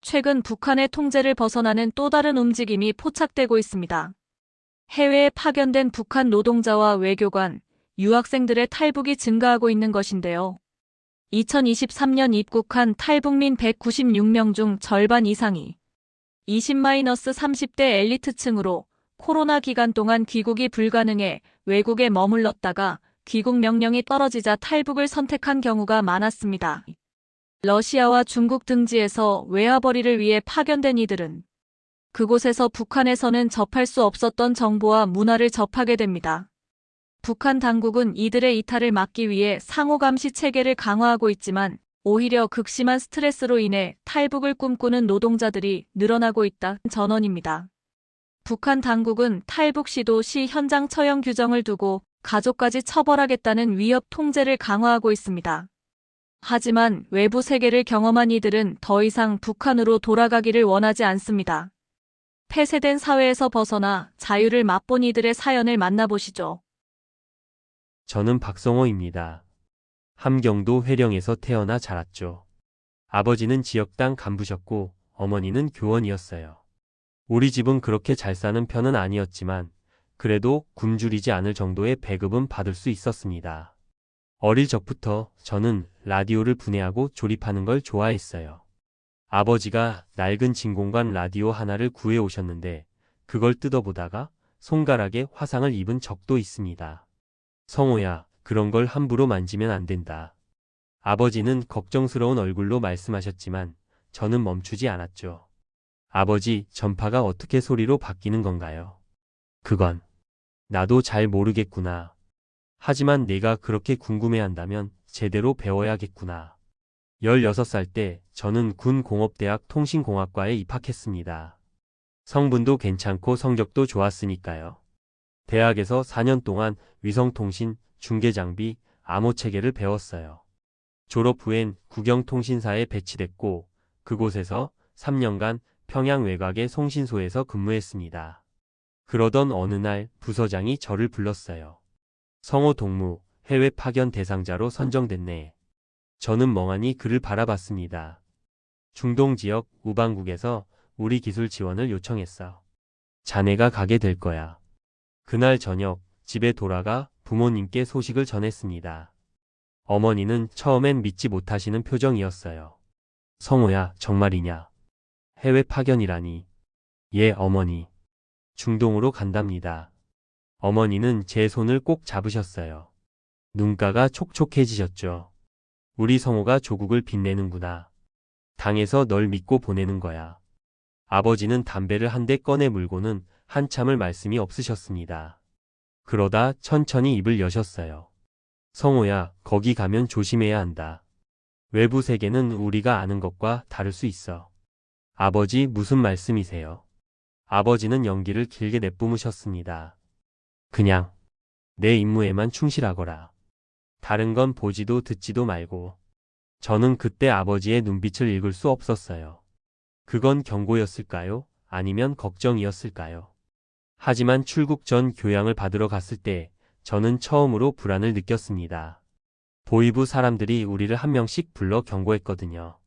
최근 북한의 통제를 벗어나는 또 다른 움직임이 포착되고 있습니다. 해외에 파견된 북한 노동자와 외교관, 유학생들의 탈북이 증가하고 있는 것인데요. 2023년 입국한 탈북민 196명 중 절반 이상이 20-30대 엘리트층으로 코로나 기간 동안 귀국이 불가능해 외국에 머물렀다가 귀국 명령이 떨어지자 탈북을 선택한 경우가 많았습니다. 러시아와 중국 등지에서 외화벌이를 위해 파견된 이들은 그곳에서 북한에서는 접할 수 없었던 정보와 문화를 접하게 됩니다. 북한 당국은 이들의 이탈을 막기 위해 상호감시 체계를 강화하고 있지만 오히려 극심한 스트레스로 인해 탈북을 꿈꾸는 노동자들이 늘어나고 있다 전언입니다. 북한 당국은 탈북 시도 시 현장 처형 규정을 두고 가족까지 처벌하겠다는 위협 통제를 강화하고 있습니다. 하지만 외부 세계를 경험한 이들은 더 이상 북한으로 돌아가기를 원하지 않습니다. 폐쇄된 사회에서 벗어나 자유를 맛본 이들의 사연을 만나보시죠. 저는 박성호입니다. 함경도 회령에서 태어나 자랐죠. 아버지는 지역당 간부셨고 어머니는 교원이었어요. 우리 집은 그렇게 잘 사는 편은 아니었지만 그래도 굶주리지 않을 정도의 배급은 받을 수 있었습니다. 어릴 적부터 저는 라디오를 분해하고 조립하는 걸 좋아했어요. 아버지가 낡은 진공관 라디오 하나를 구해 오셨는데 그걸 뜯어보다가 손가락에 화상을 입은 적도 있습니다. 성호야, 그런 걸 함부로 만지면 안 된다. 아버지는 걱정스러운 얼굴로 말씀하셨지만 저는 멈추지 않았죠. 아버지, 전파가 어떻게 소리로 바뀌는 건가요? 그건 나도 잘 모르겠구나. 하지만 내가 그렇게 궁금해한다면 제대로 배워야겠구나. 16살 때 저는 군공업대학 통신공학과에 입학했습니다. 성분도 괜찮고 성적도 좋았으니까요. 대학에서 4년 동안 위성통신, 중계장비, 암호체계를 배웠어요. 졸업 후엔 국영통신사에 배치됐고 그곳에서 3년간 평양 외곽의 송신소에서 근무했습니다. 그러던 어느 날 부서장이 저를 불렀어요. 성호 동무, 해외 파견 대상자로 선정됐네. 저는 멍하니 그를 바라봤습니다. 중동 지역 우방국에서 우리 기술 지원을 요청했어. 자네가 가게 될 거야. 그날 저녁 집에 돌아가 부모님께 소식을 전했습니다. 어머니는 처음엔 믿지 못하시는 표정이었어요. 성호야, 정말이냐? 해외 파견이라니. 예, 어머니. 중동으로 간답니다. 어머니는 제 손을 꼭 잡으셨어요. 눈가가 촉촉해지셨죠. 우리 성호가 조국을 빛내는구나. 당에서 널 믿고 보내는 거야. 아버지는 담배를 한 대 꺼내 물고는 한참을 말씀이 없으셨습니다. 그러다 천천히 입을 여셨어요. 성호야, 거기 가면 조심해야 한다. 외부 세계는 우리가 아는 것과 다를 수 있어. 아버지, 무슨 말씀이세요? 아버지는 연기를 길게 내뿜으셨습니다. 그냥 내 임무에만 충실하거라. 다른 건 보지도 듣지도 말고. 저는 그때 아버지의 눈빛을 읽을 수 없었어요. 그건 경고였을까요? 아니면 걱정이었을까요? 하지만 출국 전 교양을 받으러 갔을 때 저는 처음으로 불안을 느꼈습니다. 보위부 사람들이 우리를 한 명씩 불러 경고했거든요.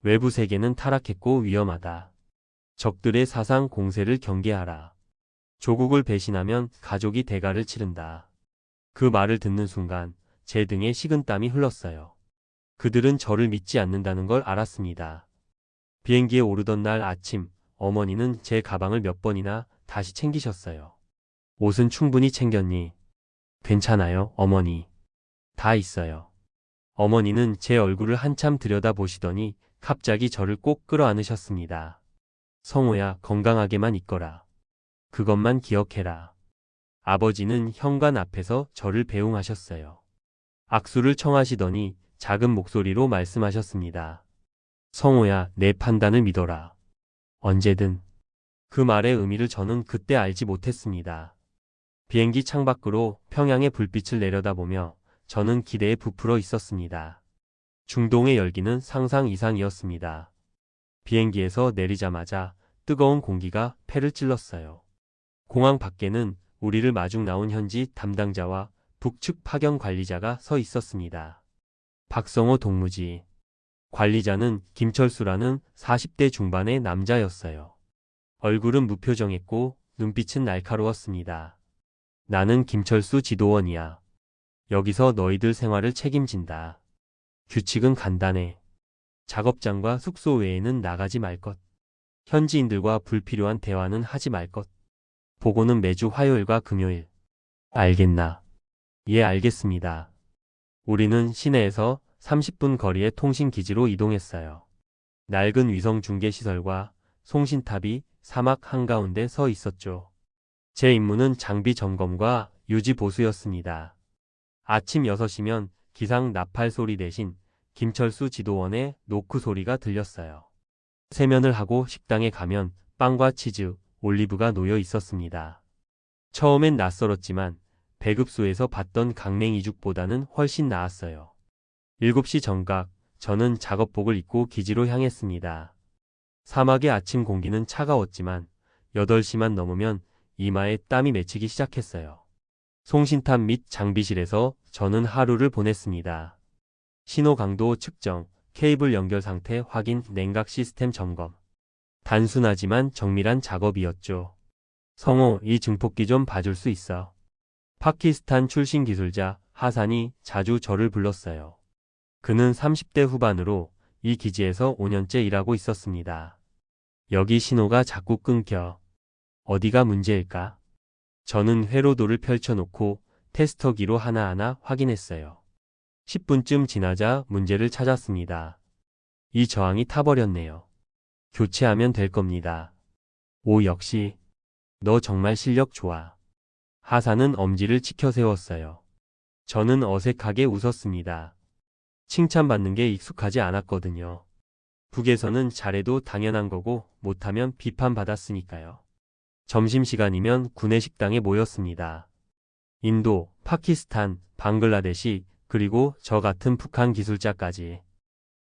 외부 세계는 타락했고 위험하다. 적들의 사상 공세를 경계하라. 조국을 배신하면 가족이 대가를 치른다. 그 말을 듣는 순간 제 등에 식은땀이 흘렀어요. 그들은 저를 믿지 않는다는 걸 알았습니다. 비행기에 오르던 날 아침 어머니는 제 가방을 몇 번이나 다시 챙기셨어요. 옷은 충분히 챙겼니? 괜찮아요, 어머니. 다 있어요. 어머니는 제 얼굴을 한참 들여다보시더니 갑자기 저를 꼭 끌어안으셨습니다. 성호야, 건강하게만 있거라. 그것만 기억해라. 아버지는 현관 앞에서 저를 배웅하셨어요. 악수를 청하시더니 작은 목소리로 말씀하셨습니다. 성호야, 내 판단을 믿어라. 언제든. 그 말의 의미를 저는 그때 알지 못했습니다. 비행기 창밖으로 평양의 불빛을 내려다보며 저는 기대에 부풀어 있었습니다. 중동의 열기는 상상 이상이었습니다. 비행기에서 내리자마자 뜨거운 공기가 폐를 찔렀어요. 공항 밖에는 우리를 마중 나온 현지 담당자와 북측 파견 관리자가 서 있었습니다. 박성호 동무지. 관리자는 김철수라는 40대 중반의 남자였어요. 얼굴은 무표정했고 눈빛은 날카로웠습니다. 나는 김철수 지도원이야. 여기서 너희들 생활을 책임진다. 규칙은 간단해. 작업장과 숙소 외에는 나가지 말 것. 현지인들과 불필요한 대화는 하지 말 것. 보고는 매주 화요일과 금요일. 알겠나? 예, 알겠습니다. 우리는 시내에서 30분 거리의 통신기지로 이동했어요. 낡은 위성 중계시설과 송신탑이 사막 한가운데 서 있었죠. 제 임무는 장비 점검과 유지 보수였습니다. 아침 6시면 기상 나팔 소리 대신 김철수 지도원의 노크 소리가 들렸어요. 세면을 하고 식당에 가면 빵과 치즈, 올리브가 놓여 있었습니다. 처음엔 낯설었지만 배급소에서 봤던 강냉이죽보다는 훨씬 나았어요. 7시 정각, 저는 작업복을 입고 기지로 향했습니다. 사막의 아침 공기는 차가웠지만 8시만 넘으면 이마에 땀이 맺히기 시작했어요. 송신탑 및 장비실에서 저는 하루를 보냈습니다. 신호 강도 측정, 케이블 연결 상태 확인, 냉각 시스템 점검. 단순하지만 정밀한 작업이었죠. 성호, 이 증폭기 좀 봐줄 수 있어. 파키스탄 출신 기술자 하산이 자주 저를 불렀어요. 그는 30대 후반으로 이 기지에서 5년째 일하고 있었습니다. 여기 신호가 자꾸 끊겨. 어디가 문제일까? 저는 회로도를 펼쳐놓고 테스터기로 하나하나 확인했어요. 10분쯤 지나자 문제를 찾았습니다. 이 저항이 타버렸네요. 교체하면 될 겁니다. 오, 역시. 너 정말 실력 좋아. 하산은 엄지를 치켜 세웠어요. 저는 어색하게 웃었습니다. 칭찬받는 게 익숙하지 않았거든요. 북에서는 잘해도 당연한 거고 못하면 비판받았으니까요. 점심시간이면 구내식당에 모였습니다. 인도, 파키스탄, 방글라데시, 그리고 저 같은 북한 기술자까지.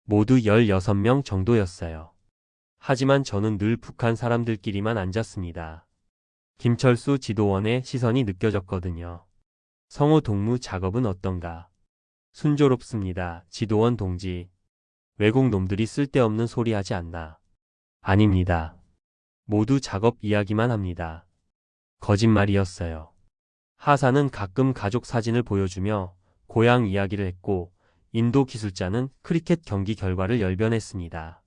모두 16명 정도였어요. 하지만 저는 늘 북한 사람들끼리만 앉았습니다. 김철수 지도원의 시선이 느껴졌거든요. 성호 동무 작업은 어떤가? 순조롭습니다. 지도원 동지. 외국 놈들이 쓸데없는 소리 하지 않나? 아닙니다. 모두 작업 이야기만 합니다. 거짓말이었어요. 하사는 가끔 가족 사진을 보여주며 고향 이야기를 했고, 인도 기술자는 크리켓 경기 결과를 열변했습니다.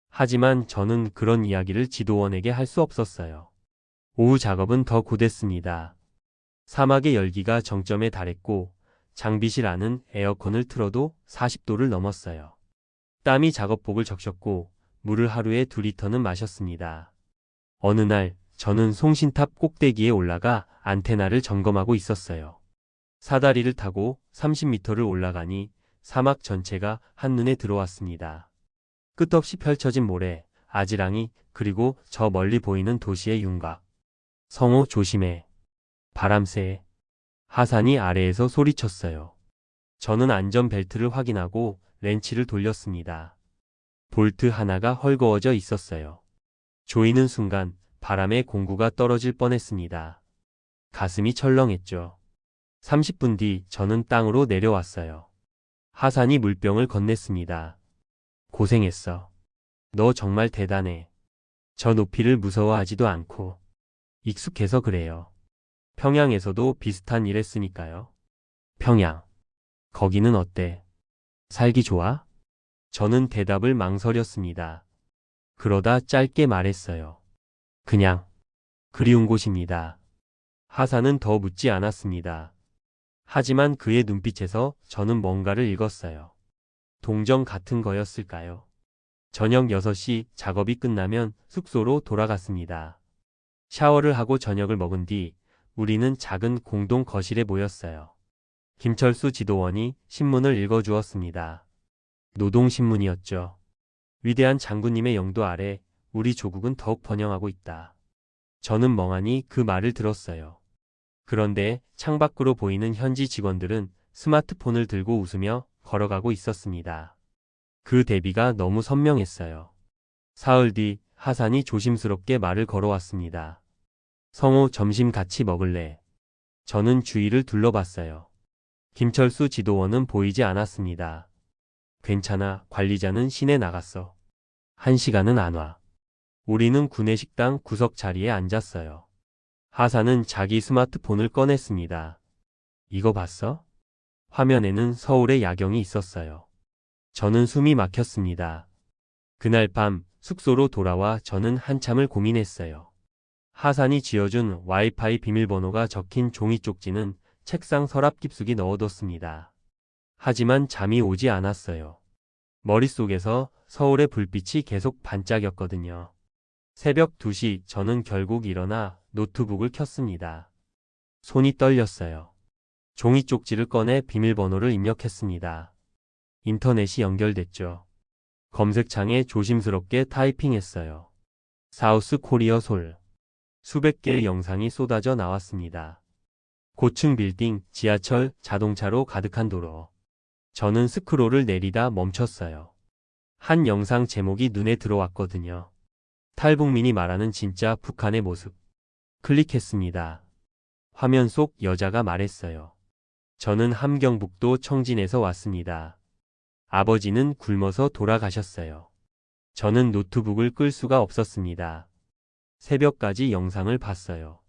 하지만 저는 그런 이야기를 지도원에게 할 수 없었어요. 오후 작업은 더 고됐습니다. 사막의 열기가 정점에 달했고 장비실 안은 에어컨을 틀어도 40도를 넘었어요. 땀이 작업복을 적셨고 물을 하루에 2리터는 마셨습니다. 어느 날 저는 송신탑 꼭대기에 올라가 안테나를 점검하고 있었어요. 사다리를 타고 30m를 올라가니 사막 전체가 한눈에 들어왔습니다. 끝없이 펼쳐진 모래, 아지랑이, 그리고 저 멀리 보이는 도시의 윤곽. 성호, 조심해. 바람 세. 하산이 아래에서 소리쳤어요. 저는 안전벨트를 확인하고 렌치를 돌렸습니다. 볼트 하나가 헐거워져 있었어요. 조이는 순간 바람에 공구가 떨어질 뻔했습니다. 가슴이 철렁했죠. 30분 뒤 저는 땅으로 내려왔어요. 하산이 물병을 건넸습니다. 고생했어. 너 정말 대단해. 저 높이를 무서워하지도 않고. 익숙해서 그래요. 평양에서도 비슷한 일 했으니까요. 평양. 거기는 어때? 살기 좋아? 저는 대답을 망설였습니다. 그러다 짧게 말했어요. 그냥 그리운 곳입니다. 하산은 더 묻지 않았습니다. 하지만 그의 눈빛에서 저는 뭔가를 읽었어요. 동정 같은 거였을까요? 저녁 6시 작업이 끝나면 숙소로 돌아갔습니다. 샤워를 하고 저녁을 먹은 뒤 우리는 작은 공동 거실에 모였어요. 김철수 지도원이 신문을 읽어주었습니다. 노동신문이었죠. 위대한 장군님의 영도 아래 우리 조국은 더욱 번영하고 있다. 저는 멍하니 그 말을 들었어요. 그런데 창밖으로 보이는 현지 직원들은 스마트폰을 들고 웃으며 걸어가고 있었습니다. 그 대비가 너무 선명했어요. 사흘 뒤 하산이 조심스럽게 말을 걸어왔습니다. 성호, 점심 같이 먹을래? 저는 주위를 둘러봤어요. 김철수 지도원은 보이지 않았습니다. 괜찮아. 관리자는 시내 나갔어. 1시간은 안 와. 우리는 구내식당 구석 자리에 앉았어요. 하사는 자기 스마트폰을 꺼냈습니다. 이거 봤어? 화면에는 서울의 야경이 있었어요. 저는 숨이 막혔습니다. 그날 밤 숙소로 돌아와 저는 한참을 고민했어요. 하산이 지어준 와이파이 비밀번호가 적힌 종이 쪽지는 책상 서랍 깊숙이 넣어뒀습니다. 하지만 잠이 오지 않았어요. 머릿속에서 서울의 불빛이 계속 반짝였거든요. 새벽 2시 저는 결국 일어나 노트북을 켰습니다. 손이 떨렸어요. 종이 쪽지를 꺼내 비밀번호를 입력했습니다. 인터넷이 연결됐죠. 검색창에 조심스럽게 타이핑했어요. 사우스 코리어 솔. 수백 개의 영상이 쏟아져 나왔습니다. 고층 빌딩, 지하철, 자동차로 가득한 도로. 저는 스크롤을 내리다 멈췄어요. 한 영상 제목이 눈에 들어왔거든요. 탈북민이 말하는 진짜 북한의 모습. 클릭했습니다. 화면 속 여자가 말했어요. 저는 함경북도 청진에서 왔습니다. 아버지는 굶어서 돌아가셨어요. 저는 노트북을 끌 수가 없었습니다. 새벽까지 영상을 봤어요.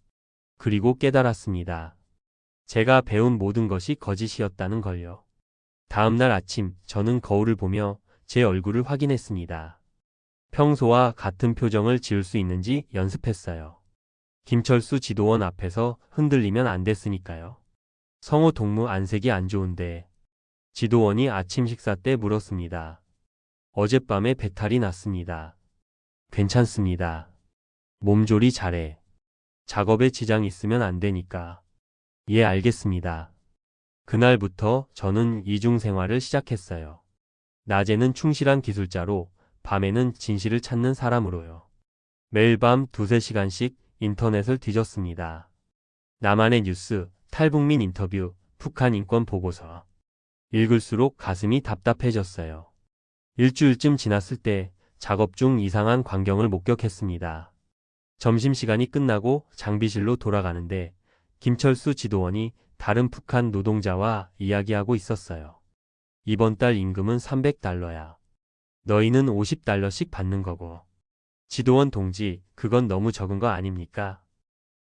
그리고 깨달았습니다. 제가 배운 모든 것이 거짓이었다는 걸요. 다음날 아침 저는 거울을 보며 제 얼굴을 확인했습니다. 평소와 같은 표정을 지을 수 있는지 연습했어요. 김철수 지도원 앞에서 흔들리면 안 됐으니까요. 성호 동무 안색이 안 좋은데 지도원이 아침 식사 때 물었습니다. 어젯밤에 배탈이 났습니다. 괜찮습니다. 몸조리 잘해. 작업에 지장 있으면 안 되니까. 예, 알겠습니다. 그날부터 저는 이중 생활을 시작했어요. 낮에는 충실한 기술자로, 밤에는 진실을 찾는 사람으로요. 매일 밤 2~3시간씩 인터넷을 뒤졌습니다. 나만의 뉴스, 탈북민 인터뷰, 북한 인권 보고서. 읽을수록 가슴이 답답해졌어요. 일주일쯤 지났을 때 작업 중 이상한 광경을 목격했습니다. 점심시간이 끝나고 장비실로 돌아가는데 김철수 지도원이 다른 북한 노동자와 이야기하고 있었어요. 이번 달 임금은 $300야. 너희는 $50씩 받는 거고. 지도원 동지, 그건 너무 적은 거 아닙니까?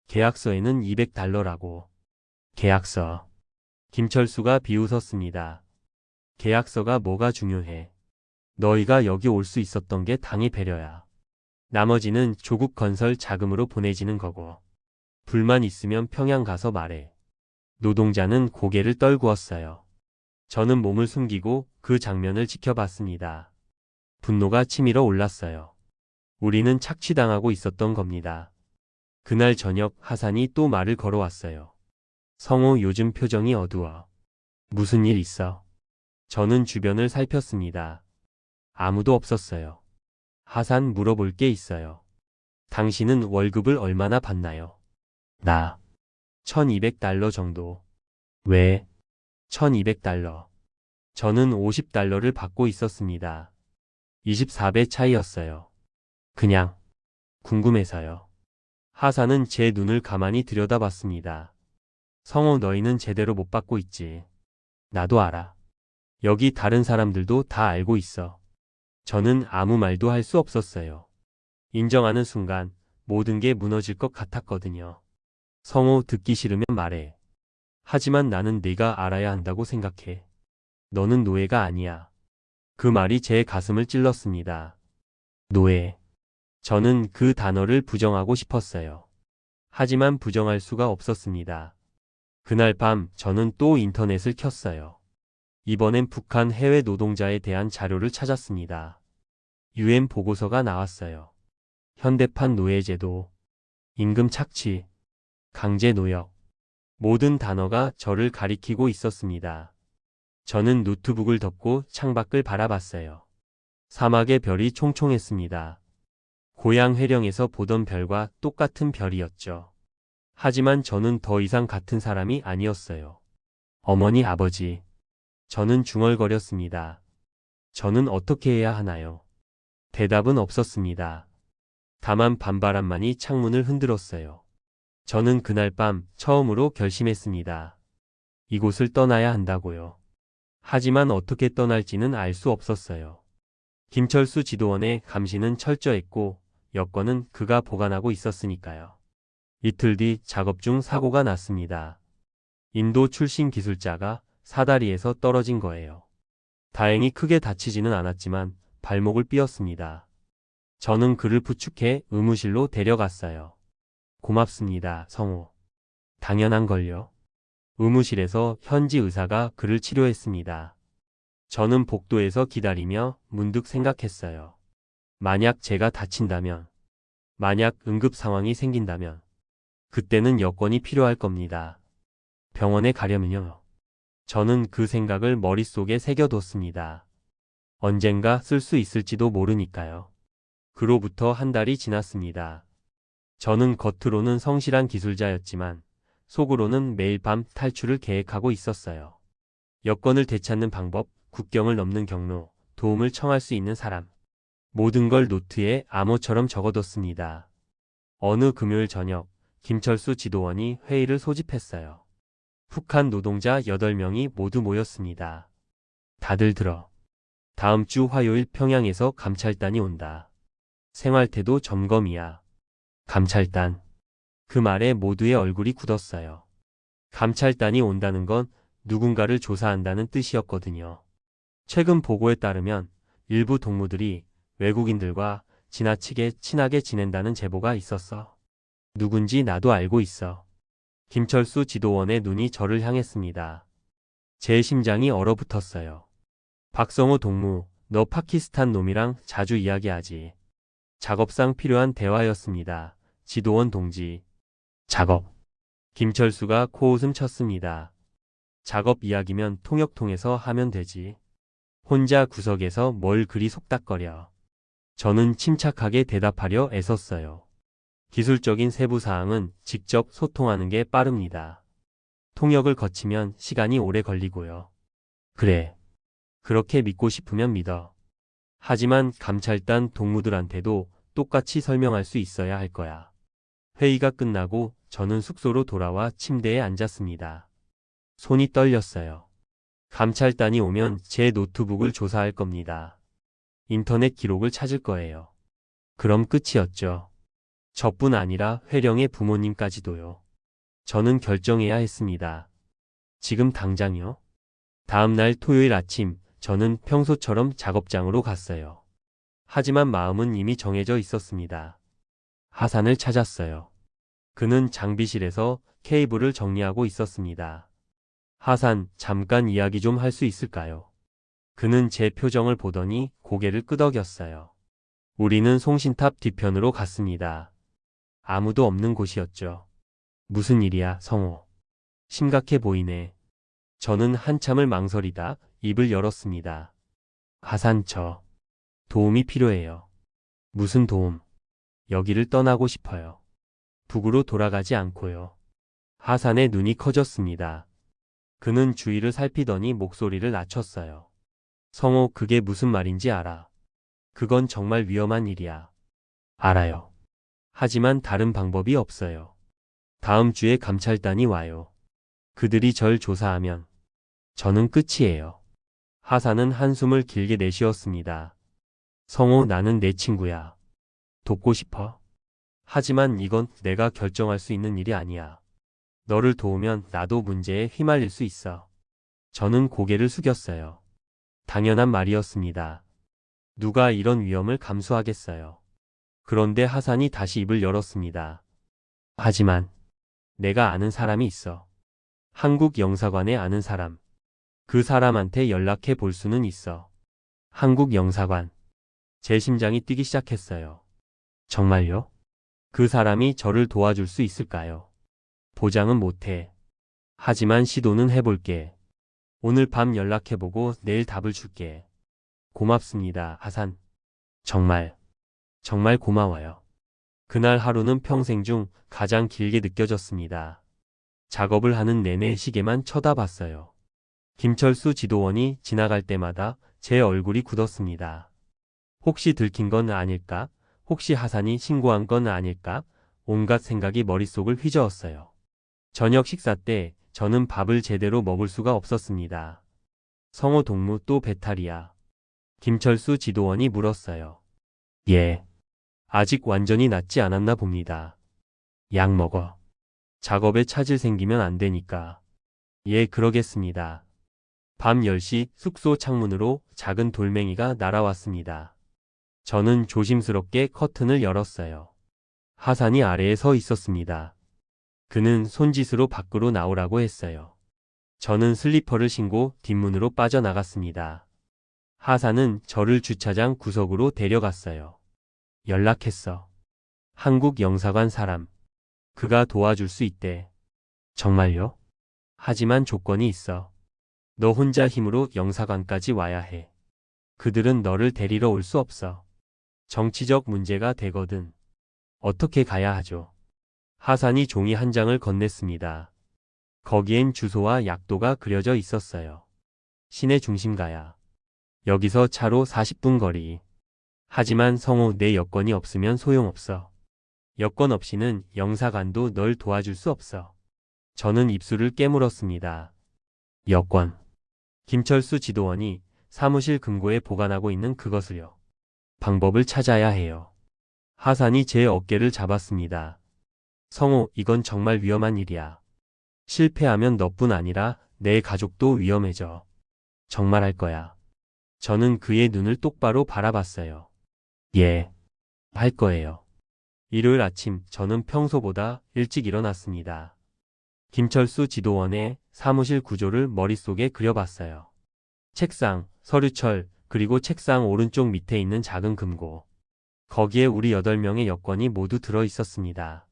계약서에는 $200라고. 계약서. 김철수가 비웃었습니다. 계약서가 뭐가 중요해. 너희가 여기 올 수 있었던 게 당의 배려야. 나머지는 조국 건설 자금으로 보내지는 거고. 불만 있으면 평양 가서 말해. 노동자는 고개를 떨구었어요. 저는 몸을 숨기고 그 장면을 지켜봤습니다. 분노가 치밀어 올랐어요. 우리는 착취당하고 있었던 겁니다. 그날 저녁 하산이 또 말을 걸어왔어요. 성호, 요즘 표정이 어두워. 무슨 일 있어? 저는 주변을 살폈습니다. 아무도 없었어요. 하산, 물어볼 게 있어요. 당신은 월급을 얼마나 받나요? 나 $1200 정도. 왜? $1200. 저는 $50를 받고 있었습니다. 24배 차이였어요. 그냥 궁금해서요. 하산은 제 눈을 가만히 들여다봤습니다. 성호, 너희는 제대로 못 받고 있지. 나도 알아. 여기 다른 사람들도 다 알고 있어. 저는 아무 말도 할 수 없었어요. 인정하는 순간 모든 게 무너질 것 같았거든요. 성호, 듣기 싫으면 말해. 하지만 나는 네가 알아야 한다고 생각해. 너는 노예가 아니야. 그 말이 제 가슴을 찔렀습니다. 노예. 저는 그 단어를 부정하고 싶었어요. 하지만 부정할 수가 없었습니다. 그날 밤 저는 또 인터넷을 켰어요. 이번엔 북한 해외 노동자에 대한 자료를 찾았습니다. UN 보고서가 나왔어요. 현대판 노예제도, 임금 착취, 강제 노역. 모든 단어가 저를 가리키고 있었습니다. 저는 노트북을 덮고 창밖을 바라봤어요. 사막의 별이 총총했습니다. 고향 회령에서 보던 별과 똑같은 별이었죠. 하지만 저는 더 이상 같은 사람이 아니었어요. 어머니, 아버지. 저는 중얼거렸습니다. 저는 어떻게 해야 하나요? 대답은 없었습니다. 다만 밤바람만이 창문을 흔들었어요. 저는 그날 밤 처음으로 결심했습니다. 이곳을 떠나야 한다고요. 하지만 어떻게 떠날지는 알 수 없었어요. 김철수 지도원의 감시는 철저했고 여권은 그가 보관하고 있었으니까요. 이틀 뒤 작업 중 사고가 났습니다. 인도 출신 기술자가 사다리에서 떨어진 거예요. 다행히 크게 다치지는 않았지만 발목을 삐었습니다. 저는 그를 부축해 의무실로 데려갔어요. 고맙습니다, 성호. 당연한 걸요. 의무실에서 현지 의사가 그를 치료했습니다. 저는 복도에서 기다리며 문득 생각했어요. 만약 제가 다친다면, 만약 응급 상황이 생긴다면, 그때는 여권이 필요할 겁니다. 병원에 가려면요. 저는 그 생각을 머릿속에 새겨뒀습니다. 언젠가 쓸 수 있을지도 모르니까요. 그로부터 한 달이 지났습니다. 저는 겉으로는 성실한 기술자였지만 속으로는 매일 밤 탈출을 계획하고 있었어요. 여권을 되찾는 방법, 국경을 넘는 경로, 도움을 청할 수 있는 사람. 모든 걸 노트에 암호처럼 적어뒀습니다. 어느 금요일 저녁, 김철수 지도원이 회의를 소집했어요. 북한 노동자 8명이 모두 모였습니다. 다들 들어. 다음 주 화요일 평양에서 감찰단이 온다. 생활태도 점검이야. 감찰단. 그 말에 모두의 얼굴이 굳었어요. 감찰단이 온다는 건 누군가를 조사한다는 뜻이었거든요. 최근 보고에 따르면 일부 동무들이 외국인들과 지나치게 친하게 지낸다는 제보가 있었어. 누군지 나도 알고 있어. 김철수 지도원의 눈이 저를 향했습니다. 제 심장이 얼어붙었어요. 박성호 동무, 너 파키스탄 놈이랑 자주 이야기하지. 작업상 필요한 대화였습니다. 지도원 동지. 작업. 김철수가 코웃음 쳤습니다. 작업 이야기면 통역 통해서 하면 되지. 혼자 구석에서 뭘 그리 속닥거려. 저는 침착하게 대답하려 애썼어요. 기술적인 세부 사항은 직접 소통하는 게 빠릅니다. 통역을 거치면 시간이 오래 걸리고요. 그래. 그렇게 믿고 싶으면 믿어. 하지만 감찰단 동무들한테도 똑같이 설명할 수 있어야 할 거야. 회의가 끝나고 저는 숙소로 돌아와 침대에 앉았습니다. 손이 떨렸어요. 감찰단이 오면 제 노트북을 조사할 겁니다. 인터넷 기록을 찾을 거예요. 그럼 끝이었죠. 저뿐 아니라 회령의 부모님까지도요. 저는 결정해야 했습니다. 지금 당장요? 다음 날 토요일 아침, 저는 평소처럼 작업장으로 갔어요. 하지만 마음은 이미 정해져 있었습니다. 하산을 찾았어요. 그는 장비실에서 케이블을 정리하고 있었습니다. 하산, 잠깐 이야기 좀 할 수 있을까요? 그는 제 표정을 보더니 고개를 끄덕였어요. 우리는 송신탑 뒤편으로 갔습니다. 아무도 없는 곳이었죠. 무슨 일이야, 성호? 심각해 보이네. 저는 한참을 망설이다 입을 열었습니다. 하산, 도움이 필요해요. 무슨 도움? 여기를 떠나고 싶어요. 북으로 돌아가지 않고요. 하산의 눈이 커졌습니다. 그는 주위를 살피더니 목소리를 낮췄어요. 성호, 그게 무슨 말인지 알아. 그건 정말 위험한 일이야. 알아요. 하지만 다른 방법이 없어요. 다음 주에 감찰단이 와요. 그들이 절 조사하면 저는 끝이에요. 하산은 한숨을 길게 내쉬었습니다. 성호, 나는 내 친구야. 돕고 싶어. 하지만 이건 내가 결정할 수 있는 일이 아니야. 너를 도우면 나도 문제에 휘말릴 수 있어. 저는 고개를 숙였어요. 당연한 말이었습니다. 누가 이런 위험을 감수하겠어요. 그런데 하산이 다시 입을 열었습니다. 하지만 내가 아는 사람이 있어. 한국 영사관에 아는 사람. 그 사람한테 연락해 볼 수는 있어. 한국 영사관. 제 심장이 뛰기 시작했어요. 정말요? 그 사람이 저를 도와줄 수 있을까요? 보장은 못해. 하지만 시도는 해볼게. 오늘 밤 연락해보고 내일 답을 줄게. 고맙습니다, 하산. 정말 고마워요. 그날 하루는 평생 중 가장 길게 느껴졌습니다. 작업을 하는 내내 시계만 쳐다봤어요. 김철수 지도원이 지나갈 때마다 제 얼굴이 굳었습니다. 혹시 들킨 건 아닐까? 혹시 하산이 신고한 건 아닐까? 온갖 생각이 머릿속을 휘저었어요. 저녁 식사 때 저는 밥을 제대로 먹을 수가 없었습니다. 성호 동무 또 배탈이야? 김철수 지도원이 물었어요. 예. 아직 완전히 낫지 않았나 봅니다. 약 먹어. 작업에 차질 생기면 안 되니까. 예, 그러겠습니다. 밤 10시 숙소 창문으로 작은 돌멩이가 날아왔습니다. 저는 조심스럽게 커튼을 열었어요. 하산이 아래에 서 있었습니다. 그는 손짓으로 밖으로 나오라고 했어요. 저는 슬리퍼를 신고 뒷문으로 빠져나갔습니다. 하산은 저를 주차장 구석으로 데려갔어요. 연락했어. 한국 영사관 사람. 그가 도와줄 수 있대. 정말요? 하지만 조건이 있어. 너 혼자 힘으로 영사관까지 와야 해. 그들은 너를 데리러 올 수 없어. 정치적 문제가 되거든. 어떻게 가야 하죠? 하산이 종이 한 장을 건넸습니다. 거기엔 주소와 약도가 그려져 있었어요. 시내 중심가야. 여기서 차로 40분 거리. 하지만 성호, 내 여권이 없으면 소용없어. 여권 없이는 영사관도 널 도와줄 수 없어. 저는 입술을 깨물었습니다. 여권. 김철수 지도원이 사무실 금고에 보관하고 있는 그것을요. 방법을 찾아야 해요. 하산이 제 어깨를 잡았습니다. 성호, 이건 정말 위험한 일이야. 실패하면 너뿐 아니라 내 가족도 위험해져. 정말 할 거야. 저는 그의 눈을 똑바로 바라봤어요. 예, 할 거예요. 일요일 아침 저는 평소보다 일찍 일어났습니다. 김철수 지도원의 사무실 구조를 머릿속에 그려봤어요. 책상, 서류철, 그리고 책상 오른쪽 밑에 있는 작은 금고. 거기에 우리 8명의 여권이 모두 들어 있었습니다.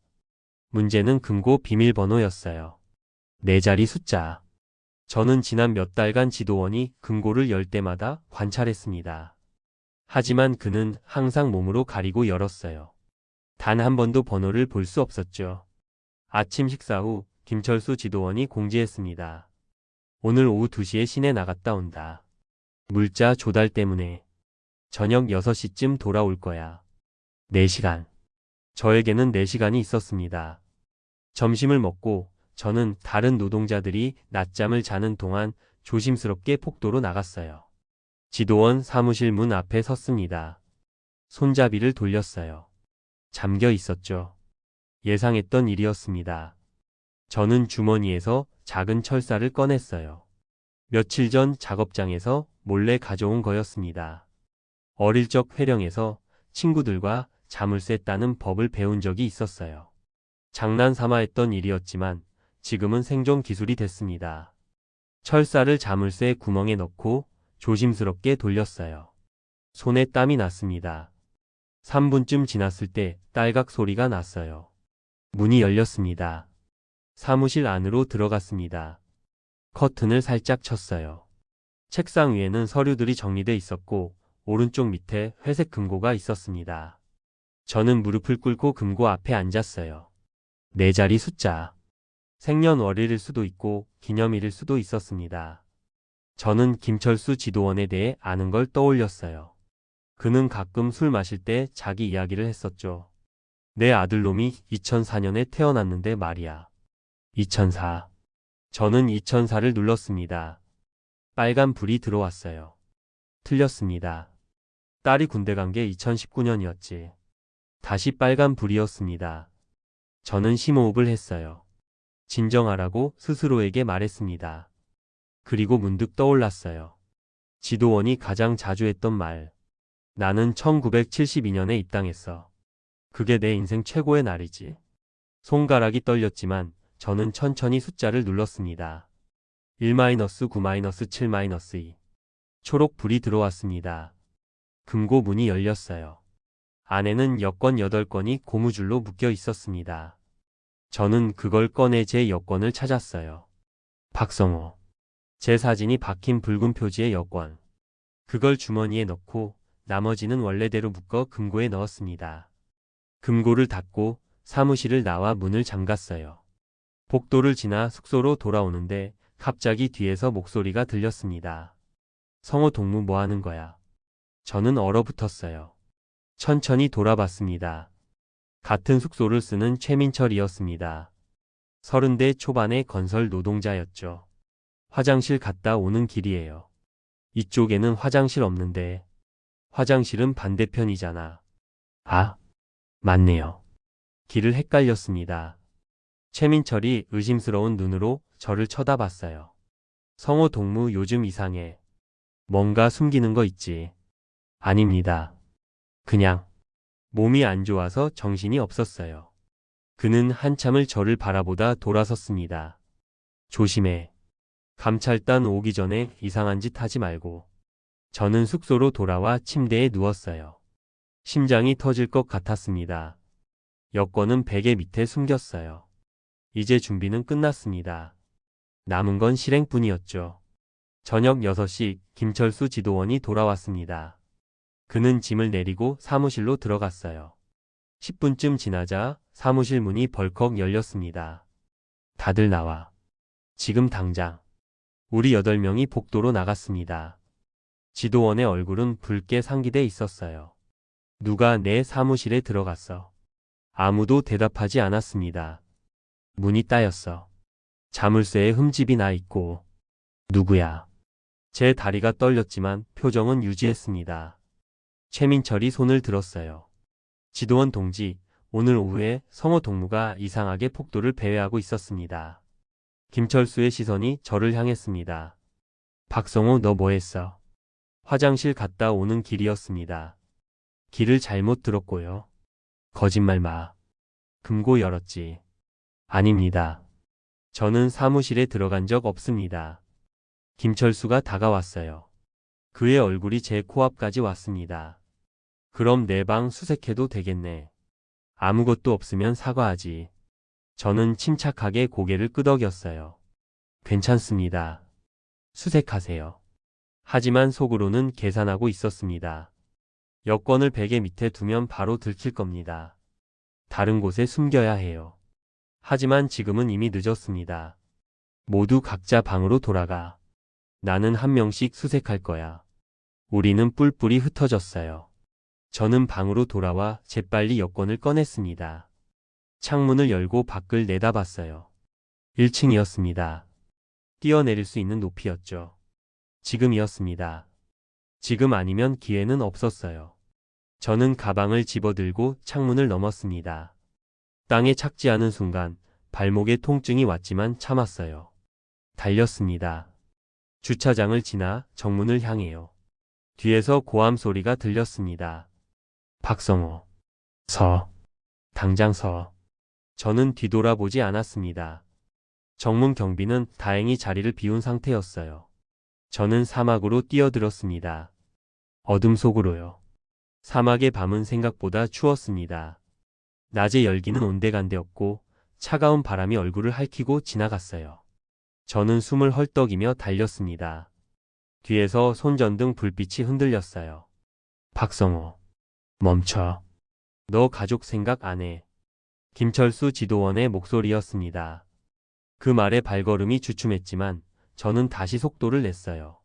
문제는 금고 비밀번호였어요. 4자리 숫자. 저는 지난 몇 달간 지도원이 금고를 열 때마다 관찰했습니다. 하지만 그는 항상 몸으로 가리고 열었어요. 단 한 번도 번호를 볼 수 없었죠. 아침 식사 후 김철수 지도원이 공지했습니다. 오늘 오후 2시에 시내 나갔다 온다. 물자 조달 때문에. 저녁 6시쯤 돌아올 거야. 4시간. 저에게는 4시간이 있었습니다. 점심을 먹고 저는 다른 노동자들이 낮잠을 자는 동안 조심스럽게 폭도로 나갔어요. 지도원 사무실 문 앞에 섰습니다. 손잡이를 돌렸어요. 잠겨 있었죠. 예상했던 일이었습니다. 저는 주머니에서 작은 철사를 꺼냈어요. 며칠 전 작업장에서 몰래 가져온 거였습니다. 어릴 적 회령에서 친구들과 자물쇠 따는 법을 배운 적이 있었어요. 장난 삼아 했던 일이었지만 지금은 생존 기술이 됐습니다. 철사를 자물쇠 구멍에 넣고 조심스럽게 돌렸어요. 손에 땀이 났습니다. 3분쯤 지났을 때 딸각 소리가 났어요. 문이 열렸습니다. 사무실 안으로 들어갔습니다. 커튼을 살짝 쳤어요. 책상 위에는 서류들이 정리돼 있었고 오른쪽 밑에 회색 금고가 있었습니다. 저는 무릎을 꿇고 금고 앞에 앉았어요. 4자리 숫자. 생년월일일 수도 있고 기념일일 수도 있었습니다. 저는 김철수 지도원에 대해 아는 걸 떠올렸어요. 그는 가끔 술 마실 때 자기 이야기를 했었죠. 내 아들놈이 2004년에 태어났는데 말이야. 2004. 저는 2004를 눌렀습니다. 빨간 불이 들어왔어요. 틀렸습니다. 딸이 군대 간 게 2019년이었지. 다시 빨간 불이었습니다. 저는 심호흡을 했어요. 진정하라고 스스로에게 말했습니다. 그리고 문득 떠올랐어요. 지도원이 가장 자주 했던 말. 나는 1972년에 입당했어. 그게 내 인생 최고의 날이지. 손가락이 떨렸지만 저는 천천히 숫자를 눌렀습니다. 1-9-7-2. 초록 불이 들어왔습니다. 금고 문이 열렸어요. 안에는 여권 8건이 고무줄로 묶여 있었습니다. 저는 그걸 꺼내 제 여권을 찾았어요. 박성호. 제 사진이 박힌 붉은 표지의 여권. 그걸 주머니에 넣고 나머지는 원래대로 묶어 금고에 넣었습니다. 금고를 닫고 사무실을 나와 문을 잠갔어요. 복도를 지나 숙소로 돌아오는데 갑자기 뒤에서 목소리가 들렸습니다. 성호 동무 뭐 하는 거야? 저는 얼어붙었어요. 천천히 돌아봤습니다. 같은 숙소를 쓰는 최민철이었습니다. 30대 초반의 건설 노동자였죠. 화장실 갔다 오는 길이에요. 이쪽에는 화장실 없는데. 화장실은 반대편이잖아. 아, 맞네요. 길을 헷갈렸습니다. 최민철이 의심스러운 눈으로 저를 쳐다봤어요. 성호 동무 요즘 이상해. 뭔가 숨기는 거 있지? 아닙니다. 그냥 몸이 안 좋아서 정신이 없었어요. 그는 한참을 저를 바라보다 돌아섰습니다. 조심해. 감찰단 오기 전에 이상한 짓 하지 말고. 저는 숙소로 돌아와 침대에 누웠어요. 심장이 터질 것 같았습니다. 여권은 베개 밑에 숨겼어요. 이제 준비는 끝났습니다. 남은 건 실행뿐이었죠. 저녁 6시 김철수 지도원이 돌아왔습니다. 그는 짐을 내리고 사무실로 들어갔어요. 10분쯤 지나자 사무실 문이 벌컥 열렸습니다. 다들 나와. 지금 당장. 우리 8명이 복도로 나갔습니다. 지도원의 얼굴은 붉게 상기돼 있었어요. 누가 내 사무실에 들어갔어? 아무도 대답하지 않았습니다. 문이 따였어. 자물쇠에 흠집이 나 있고. 누구야? 제 다리가 떨렸지만 표정은 유지했습니다. 최민철이 손을 들었어요. 지도원 동지, 오늘 오후에 성호 동무가 이상하게 폭도를 배회하고 있었습니다. 김철수의 시선이 저를 향했습니다. 박성호, 너 뭐 했어? 화장실 갔다 오는 길이었습니다. 길을 잘못 들었고요. 거짓말 마. 금고 열었지. 아닙니다. 저는 사무실에 들어간 적 없습니다. 김철수가 다가왔어요. 그의 얼굴이 제 코앞까지 왔습니다. 그럼 내 방 수색해도 되겠네. 아무것도 없으면 사과하지. 저는 침착하게 고개를 끄덕였어요. 괜찮습니다. 수색하세요. 하지만 속으로는 계산하고 있었습니다. 여권을 베개 밑에 두면 바로 들킬 겁니다. 다른 곳에 숨겨야 해요. 하지만 지금은 이미 늦었습니다. 모두 각자 방으로 돌아가. 나는 한 명씩 수색할 거야. 우리는 뿔뿔이 흩어졌어요. 저는 방으로 돌아와 재빨리 여권을 꺼냈습니다. 창문을 열고 밖을 내다봤어요. 1층이었습니다. 뛰어내릴 수 있는 높이였죠. 지금이었습니다. 지금 아니면 기회는 없었어요. 저는 가방을 집어들고 창문을 넘었습니다. 땅에 착지하는 순간 발목에 통증이 왔지만 참았어요. 달렸습니다. 주차장을 지나 정문을 향해요. 뒤에서 고함 소리가 들렸습니다. 박성호. 서. 당장 서. 저는 뒤돌아보지 않았습니다. 정문 경비는 다행히 자리를 비운 상태였어요. 저는 사막으로 뛰어들었습니다. 어둠 속으로요. 사막의 밤은 생각보다 추웠습니다. 낮의 열기는 온데간데없고 차가운 바람이 얼굴을 핥히고 지나갔어요. 저는 숨을 헐떡이며 달렸습니다. 뒤에서 손전등 불빛이 흔들렸어요. 박성호. 멈춰. 너 가족 생각 안 해. 김철수 지도원의 목소리였습니다. 그 말에 발걸음이 주춤했지만 저는 다시 속도를 냈어요.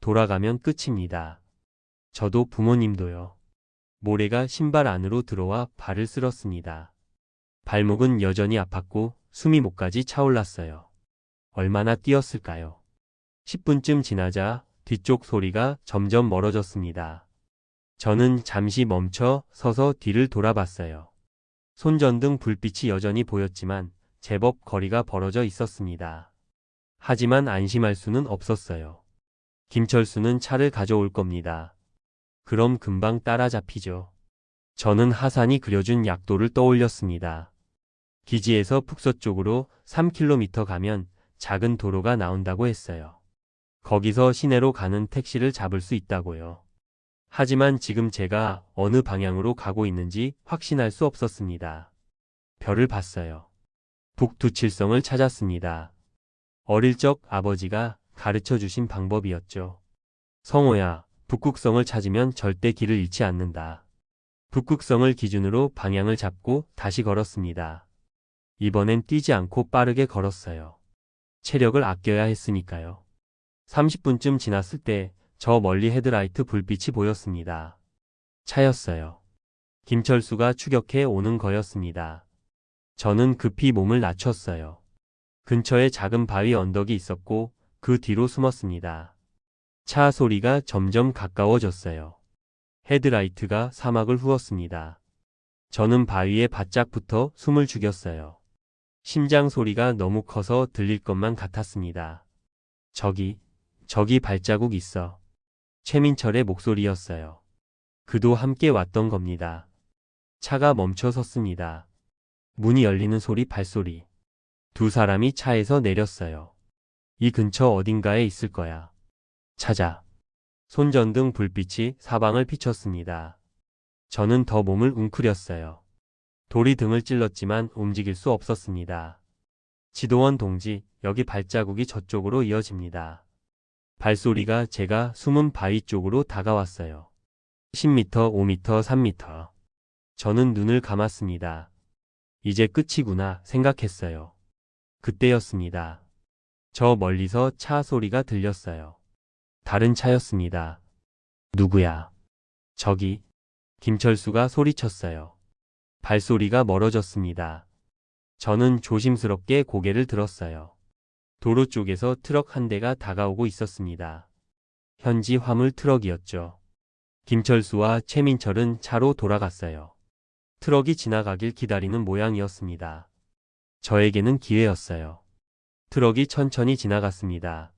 돌아가면 끝입니다. 저도 부모님도요. 모래가 신발 안으로 들어와 발을 쓸었습니다. 발목은 여전히 아팠고 숨이 목까지 차올랐어요. 얼마나 뛰었을까요? 10분쯤 지나자 뒤쪽 소리가 점점 멀어졌습니다. 저는 잠시 멈춰 서서 뒤를 돌아봤어요. 손전등 불빛이 여전히 보였지만 제법 거리가 벌어져 있었습니다. 하지만 안심할 수는 없었어요. 김철수는 차를 가져올 겁니다. 그럼 금방 따라잡히죠. 저는 하산이 그려준 약도를 떠올렸습니다. 기지에서 북서쪽으로 3km 가면 작은 도로가 나온다고 했어요. 거기서 시내로 가는 택시를 잡을 수 있다고요. 하지만 지금 제가 어느 방향으로 가고 있는지 확신할 수 없었습니다. 별을 봤어요. 북두칠성을 찾았습니다. 어릴 적 아버지가 가르쳐 주신 방법이었죠. 성호야, 북극성을 찾으면 절대 길을 잃지 않는다. 북극성을 기준으로 방향을 잡고 다시 걸었습니다. 이번엔 뛰지 않고 빠르게 걸었어요. 체력을 아껴야 했으니까요. 30분쯤 지났을 때 저 멀리 헤드라이트 불빛이 보였습니다. 차였어요. 김철수가 추격해 오는 거였습니다. 저는 급히 몸을 낮췄어요. 근처에 작은 바위 언덕이 있었고 그 뒤로 숨었습니다. 차 소리가 점점 가까워졌어요. 헤드라이트가 사막을 후었습니다. 저는 바위에 바짝 붙어 숨을 죽였어요. 심장 소리가 너무 커서 들릴 것만 같았습니다. 저기 발자국 있어. 최민철의 목소리였어요. 그도 함께 왔던 겁니다. 차가 멈춰 섰습니다. 문이 열리는 소리, 발소리. 두 사람이 차에서 내렸어요. 이 근처 어딘가에 있을 거야. 찾아. 손전등 불빛이 사방을 비췄습니다. 저는 더 몸을 웅크렸어요. 돌이 등을 찔렀지만 움직일 수 없었습니다. 지도원 동지, 여기 발자국이 저쪽으로 이어집니다. 발소리가 제가 숨은 바위 쪽으로 다가왔어요. 10m, 5m, 3m. 저는 눈을 감았습니다. 이제 끝이구나 생각했어요. 그때였습니다. 저 멀리서 차 소리가 들렸어요. 다른 차였습니다. 누구야? 저기. 김철수가 소리쳤어요. 발소리가 멀어졌습니다. 저는 조심스럽게 고개를 들었어요. 도로 쪽에서 트럭 한 대가 다가오고 있었습니다. 현지 화물 트럭이었죠. 김철수와 최민철은 차로 돌아갔어요. 트럭이 지나가길 기다리는 모양이었습니다. 저에게는 기회였어요. 트럭이 천천히 지나갔습니다.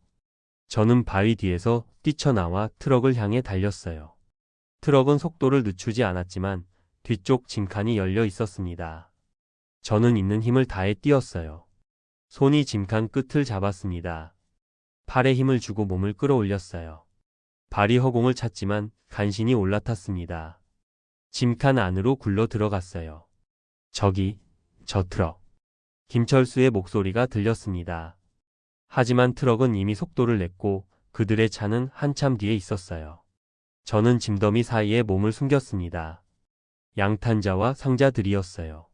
저는 바위 뒤에서 뛰쳐나와 트럭을 향해 달렸어요. 트럭은 속도를 늦추지 않았지만 뒤쪽 짐칸이 열려 있었습니다. 저는 있는 힘을 다해 뛰었어요. 손이 짐칸 끝을 잡았습니다. 팔에 힘을 주고 몸을 끌어올렸어요. 발이 허공을 찼지만 간신히 올라탔습니다. 짐칸 안으로 굴러 들어갔어요. 저기, 저 트럭. 김철수의 목소리가 들렸습니다. 하지만 트럭은 이미 속도를 냈고 그들의 차는 한참 뒤에 있었어요. 저는 짐더미 사이에 몸을 숨겼습니다. 양탄자와 상자들이었어요.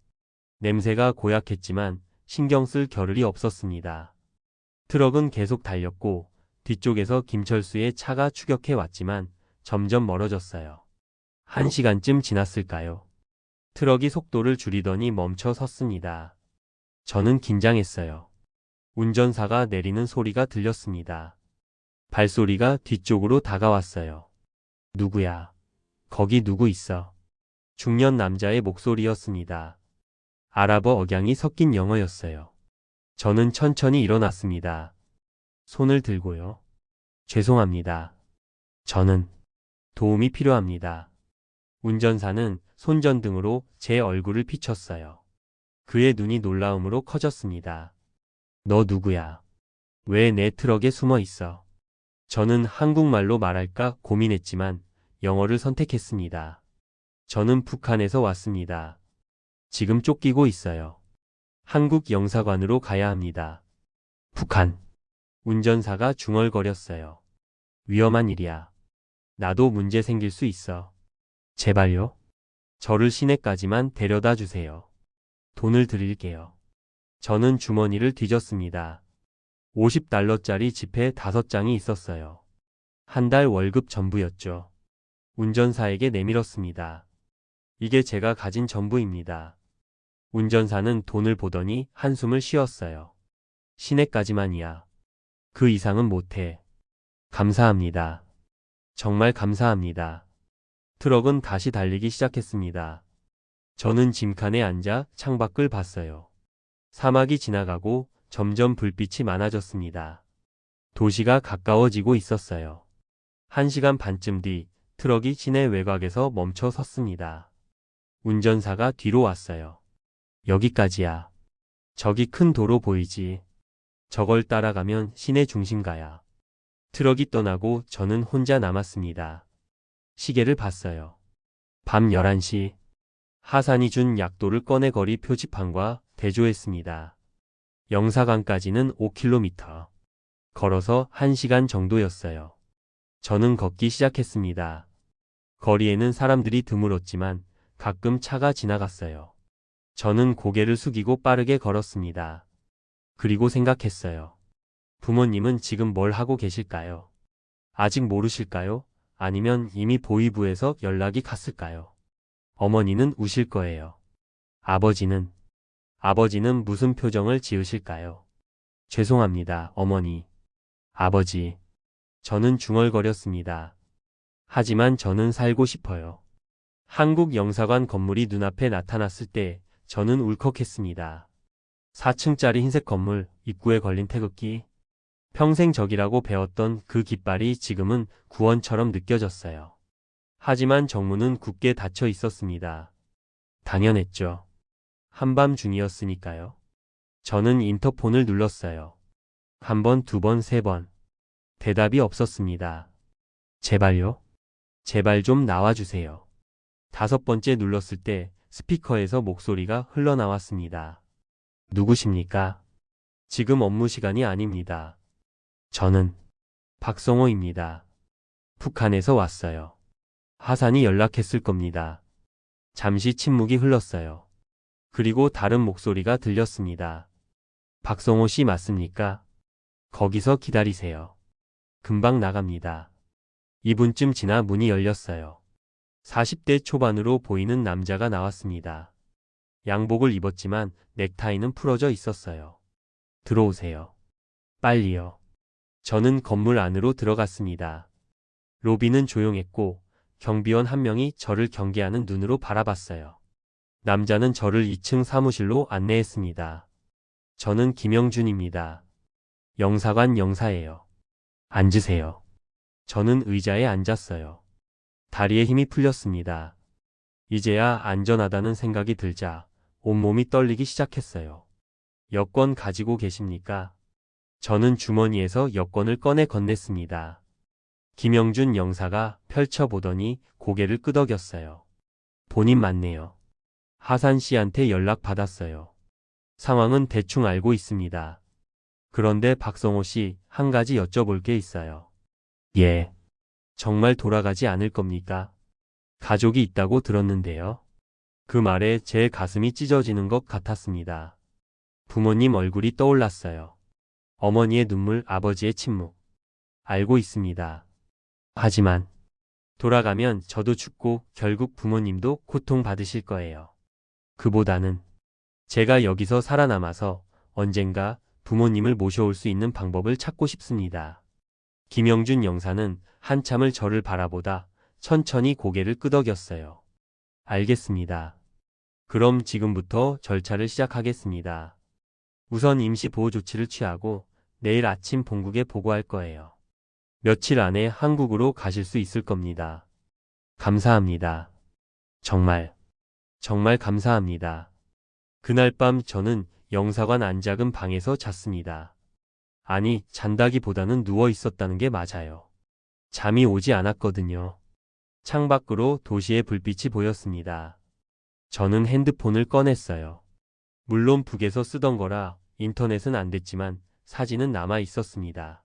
냄새가 고약했지만 신경 쓸 겨를이 없었습니다. 트럭은 계속 달렸고 뒤쪽에서 김철수의 차가 추격해 왔지만 점점 멀어졌어요. 1시간쯤 지났을까요? 트럭이 속도를 줄이더니 멈춰 섰습니다. 저는 긴장했어요. 운전사가 내리는 소리가 들렸습니다. 발소리가 뒤쪽으로 다가왔어요. 누구야? 거기 누구 있어? 중년 남자의 목소리였습니다. 아랍어 억양이 섞인 영어였어요. 저는 천천히 일어났습니다. 손을 들고요. 죄송합니다. 저는 도움이 필요합니다. 운전사는 손전등으로 제 얼굴을 비췄어요. 그의 눈이 놀라움으로 커졌습니다. 너 누구야? 왜 내 트럭에 숨어 있어? 저는 한국말로 말할까 고민했지만 영어를 선택했습니다. 저는 북한에서 왔습니다. 지금 쫓기고 있어요. 한국 영사관으로 가야 합니다. 북한. 운전사가 중얼거렸어요. 위험한 일이야. 나도 문제 생길 수 있어. 제발요. 저를 시내까지만 데려다 주세요. 돈을 드릴게요. 저는 주머니를 뒤졌습니다. 50달러짜리 지폐 5장이 있었어요. 한 달 월급 전부였죠. 운전사에게 내밀었습니다. 이게 제가 가진 전부입니다. 운전사는 돈을 보더니 한숨을 쉬었어요. 시내까지만이야. 그 이상은 못해. 감사합니다. 정말 감사합니다. 트럭은 다시 달리기 시작했습니다. 저는 짐칸에 앉아 창밖을 봤어요. 사막이 지나가고 점점 불빛이 많아졌습니다. 도시가 가까워지고 있었어요. 1시간 반쯤 뒤 트럭이 시내 외곽에서 멈춰 섰습니다. 운전사가 뒤로 왔어요. 여기까지야. 저기 큰 도로 보이지? 저걸 따라가면 시내 중심가야. 트럭이 떠나고 저는 혼자 남았습니다. 시계를 봤어요. 밤 11시. 하산이 준 약도를 꺼내 거리 표지판과 대조했습니다. 영사관까지는 5km. 걸어서 1시간 정도였어요. 저는 걷기 시작했습니다. 거리에는 사람들이 드물었지만 가끔 차가 지나갔어요. 저는 고개를 숙이고 빠르게 걸었습니다. 그리고 생각했어요. 부모님은 지금 뭘 하고 계실까요? 아직 모르실까요? 아니면 이미 보위부에서 연락이 갔을까요? 어머니는 우실 거예요. 아버지는 무슨 표정을 지으실까요? 죄송합니다, 어머니. 아버지. 저는 중얼거렸습니다. 하지만 저는 살고 싶어요. 한국 영사관 건물이 눈앞에 나타났을 때 저는 울컥했습니다. 4층짜리 흰색 건물, 입구에 걸린 태극기. 평생 적이라고 배웠던 그 깃발이 지금은 구원처럼 느껴졌어요. 하지만 정문은 굳게 닫혀 있었습니다. 당연했죠. 한밤중이었으니까요. 저는 인터폰을 눌렀어요. 한 번, 두 번, 세 번. 대답이 없었습니다. 제발요. 제발 좀 나와주세요. 5번째 눌렀을 때 스피커에서 목소리가 흘러나왔습니다. 누구십니까? 지금 업무 시간이 아닙니다. 저는 박성호입니다. 북한에서 왔어요. 하산이 연락했을 겁니다. 잠시 침묵이 흘렀어요. 그리고 다른 목소리가 들렸습니다. 박성호 씨 맞습니까? 거기서 기다리세요. 금방 나갑니다. 2분쯤 지나 문이 열렸어요. 40대 초반으로 보이는 남자가 나왔습니다. 양복을 입었지만 넥타이는 풀어져 있었어요. 들어오세요. 빨리요. 저는 건물 안으로 들어갔습니다. 로비는 조용했고 경비원 한 명이 저를 경계하는 눈으로 바라봤어요. 남자는 저를 2층 사무실로 안내했습니다. 저는 김영준입니다. 영사관 영사예요. 앉으세요. 저는 의자에 앉았어요. 다리에 힘이 풀렸습니다. 이제야 안전하다는 생각이 들자 온몸이 떨리기 시작했어요. 여권 가지고 계십니까? 저는 주머니에서 여권을 꺼내 건넸습니다. 김영준 영사가 펼쳐보더니 고개를 끄덕였어요. 본인 맞네요. 하산 씨한테 연락 받았어요. 상황은 대충 알고 있습니다. 그런데 박성호 씨, 한 가지 여쭤볼 게 있어요. 예. 정말 돌아가지 않을 겁니까? 가족이 있다고 들었는데요. 그 말에 제 가슴이 찢어지는 것 같았습니다. 부모님 얼굴이 떠올랐어요. 어머니의 눈물, 아버지의 침묵. 알고 있습니다. 하지만 돌아가면 저도 죽고 결국 부모님도 고통받으실 거예요. 그보다는 제가 여기서 살아남아서 언젠가 부모님을 모셔올 수 있는 방법을 찾고 싶습니다. 김영준 영사는 한참을 저를 바라보다 천천히 고개를 끄덕였어요. 알겠습니다. 그럼 지금부터 절차를 시작하겠습니다. 우선 임시 보호 조치를 취하고 내일 아침 본국에 보고할 거예요. 며칠 안에 한국으로 가실 수 있을 겁니다. 감사합니다. 정말 감사합니다. 그날 밤 저는 영사관 안작은 방에서 잤습니다. 아니, 잔다기보다는 누워 있었다는 게 맞아요. 잠이 오지 않았거든요. 창밖으로 도시의 불빛이 보였습니다. 저는 핸드폰을 꺼냈어요. 물론 북에서 쓰던 거라 인터넷은 안 됐지만 사진은 남아 있었습니다.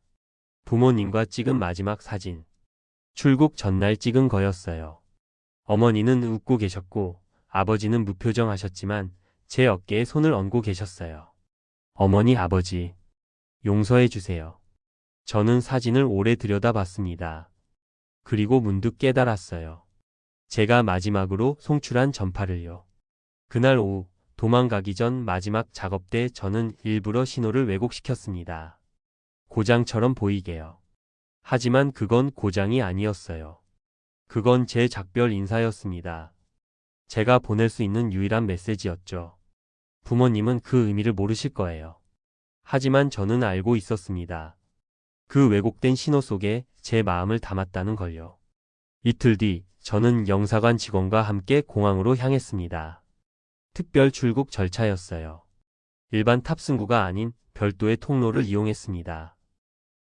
부모님과 찍은 마지막 사진. 출국 전날 찍은 거였어요. 어머니는 웃고 계셨고 아버지는 무표정하셨지만 제 어깨에 손을 얹고 계셨어요. 어머니, 아버지, 용서해 주세요. 저는 사진을 오래 들여다봤습니다. 그리고 문득 깨달았어요. 제가 마지막으로 송출한 전파를요. 그날 오후 도망가기 전 마지막 작업 때 저는 일부러 신호를 왜곡시켰습니다. 고장처럼 보이게요. 하지만 그건 고장이 아니었어요. 그건 제 작별 인사였습니다. 제가 보낼 수 있는 유일한 메시지였죠. 부모님은 그 의미를 모르실 거예요. 하지만 저는 알고 있었습니다. 그 왜곡된 신호 속에 제 마음을 담았다는 걸요. 이틀 뒤 저는 영사관 직원과 함께 공항으로 향했습니다. 특별 출국 절차였어요. 일반 탑승구가 아닌 별도의 통로를 이용했습니다.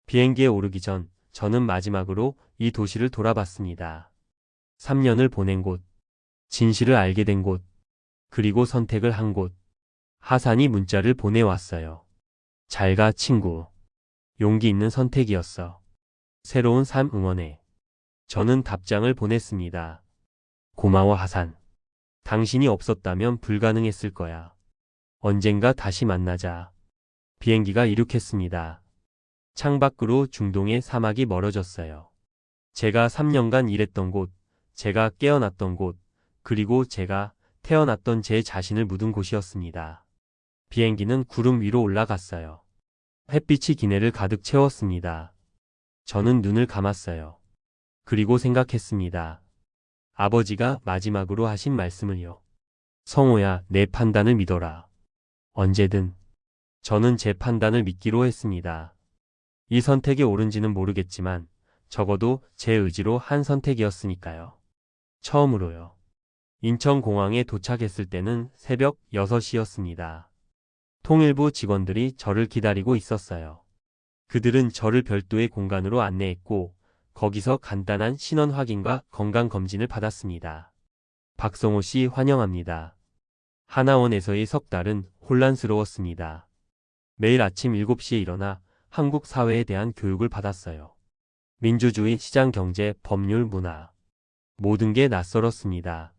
비행기에 오르기 전 저는 마지막으로 이 도시를 돌아봤습니다. 3년을 보낸 곳, 진실을 알게 된 곳, 그리고 선택을 한 곳. 하산이 문자를 보내왔어요. 잘 가, 친구. 용기 있는 선택이었어. 새로운 삶 응원해. 저는 답장을 보냈습니다. 고마워, 하산. 당신이 없었다면 불가능했을 거야. 언젠가 다시 만나자. 비행기가 이륙했습니다. 창밖으로 중동의 사막이 멀어졌어요. 제가 3년간 일했던 곳, 제가 깨어났던 곳, 그리고 제가 태어났던 제 자신을 묻은 곳이었습니다. 비행기는 구름 위로 올라갔어요. 햇빛이 기내를 가득 채웠습니다. 저는 눈을 감았어요. 그리고 생각했습니다. 아버지가 마지막으로 하신 말씀을요. 성호야, 내 판단을 믿어라. 언제든. 저는 제 판단을 믿기로 했습니다. 이 선택이 옳은지는 모르겠지만 적어도 제 의지로 한 선택이었으니까요. 처음으로요. 인천공항에 도착했을 때는 새벽 6시였습니다. 통일부 직원들이 저를 기다리고 있었어요. 그들은 저를 별도의 공간으로 안내했고 거기서 간단한 신원 확인과 건강검진을 받았습니다. 박성호 씨 환영합니다. 하나원에서의 석 달은 혼란스러웠습니다. 매일 아침 7시에 일어나 한국 사회에 대한 교육을 받았어요. 민주주의, 시장 경제, 법률, 문화. 모든 게 낯설었습니다.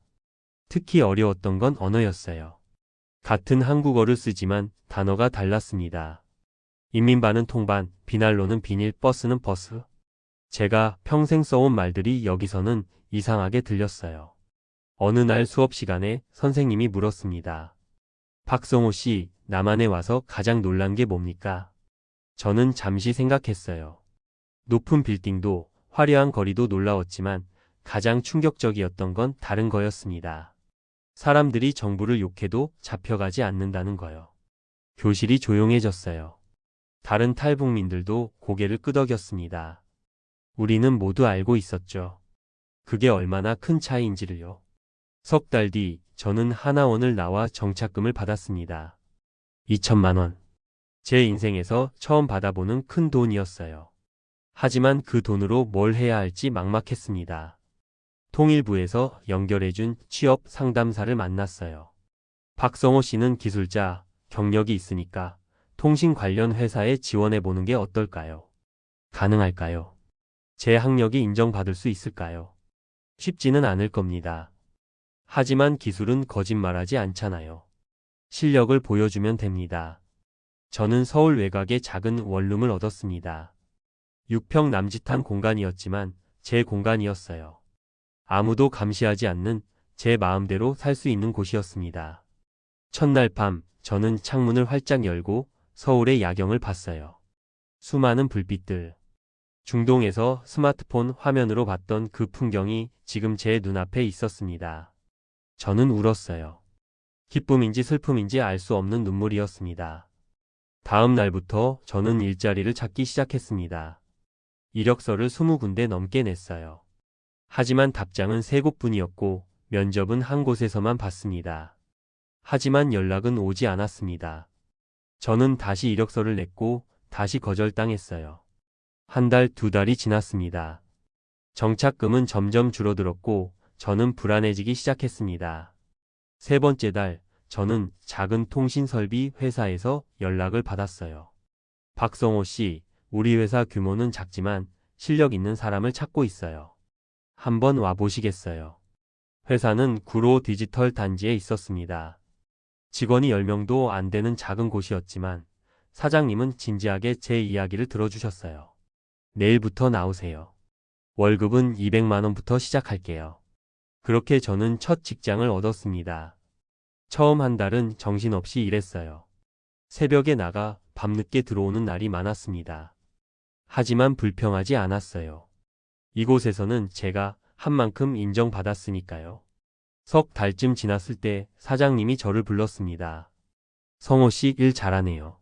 특히 어려웠던 건 언어였어요. 같은 한국어를 쓰지만 단어가 달랐습니다. 인민반은 통반, 비난로는 비닐, 버스는 버스. 제가 평생 써온 말들이 여기서는 이상하게 들렸어요. 어느 날 수업 시간에 선생님이 물었습니다. 박성호 씨, 남한에 와서 가장 놀란 게 뭡니까? 저는 잠시 생각했어요. 높은 빌딩도 화려한 거리도 놀라웠지만 가장 충격적이었던 건 다른 거였습니다. 사람들이 정부를 욕해도 잡혀가지 않는다는 거요. 교실이 조용해졌어요. 다른 탈북민들도 고개를 끄덕였습니다. 우리는 모두 알고 있었죠. 그게 얼마나 큰 차이인지를요. 석 달 뒤 저는 하나원을 나와 정착금을 받았습니다. 2천만 원. 제 인생에서 처음 받아보는 큰 돈이었어요. 하지만 그 돈으로 뭘 해야 할지 막막했습니다. 통일부에서 연결해준 취업 상담사를 만났어요. 박성호 씨는 기술자, 경력이 있으니까 통신 관련 회사에 지원해보는 게 어떨까요? 가능할까요? 제 학력이 인정받을 수 있을까요? 쉽지는 않을 겁니다. 하지만 기술은 거짓말하지 않잖아요. 실력을 보여주면 됩니다. 저는 서울 외곽의 작은 원룸을 얻었습니다. 6평 남짓한 공간이었지만 제 공간이었어요. 아무도 감시하지 않는 제 마음대로 살 수 있는 곳이었습니다. 첫날 밤 저는 창문을 활짝 열고 서울의 야경을 봤어요. 수많은 불빛들. 중동에서 스마트폰 화면으로 봤던 그 풍경이 지금 제 눈앞에 있었습니다. 저는 울었어요. 기쁨인지 슬픔인지 알 수 없는 눈물이었습니다. 다음 날부터 저는 일자리를 찾기 시작했습니다. 이력서를 20군데 넘게 냈어요. 하지만 답장은 3곳뿐이었고 면접은 한 곳에서만 봤습니다. 하지만 연락은 오지 않았습니다. 저는 다시 이력서를 냈고 다시 거절당했어요. 한 달, 2달이 지났습니다. 정착금은 점점 줄어들었고 저는 불안해지기 시작했습니다. 세 번째 달, 저는 작은 통신설비 회사에서 연락을 받았어요. 박성호 씨, 우리 회사 규모는 작지만 실력 있는 사람을 찾고 있어요. 한번 와보시겠어요? 회사는 구로 디지털 단지에 있었습니다. 직원이 10명도 안 되는 작은 곳이었지만 사장님은 진지하게 제 이야기를 들어주셨어요. 내일부터 나오세요. 월급은 200만 원부터 시작할게요. 그렇게 저는 첫 직장을 얻었습니다. 처음 한 달은 정신없이 일했어요. 새벽에 나가 밤늦게 들어오는 날이 많았습니다. 하지만 불평하지 않았어요. 이곳에서는 제가 한 만큼 인정받았으니까요. 석 달쯤 지났을 때 사장님이 저를 불렀습니다. 성호 씨 일 잘하네요.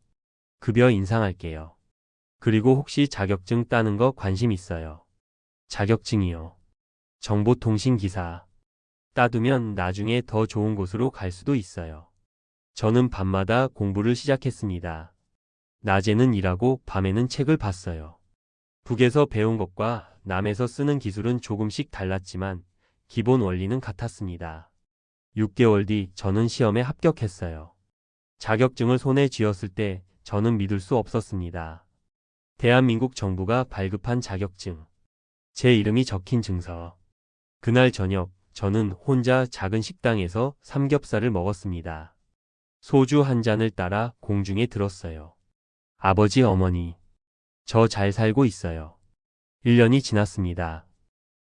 급여 인상할게요. 그리고 혹시 자격증 따는 거 관심 있어요? 자격증이요. 정보통신기사. 따두면 나중에 더 좋은 곳으로 갈 수도 있어요. 저는 밤마다 공부를 시작했습니다. 낮에는 일하고 밤에는 책을 봤어요. 북에서 배운 것과 남에서 쓰는 기술은 조금씩 달랐지만 기본 원리는 같았습니다. 6개월 뒤 저는 시험에 합격했어요. 자격증을 손에 쥐었을 때 저는 믿을 수 없었습니다. 대한민국 정부가 발급한 자격증. 제 이름이 적힌 증서. 그날 저녁 저는 혼자 작은 식당에서 삼겹살을 먹었습니다. 소주 한 잔을 따라 공중에 들었어요. 아버지, 어머니. 저 잘 살고 있어요. 1년이 지났습니다.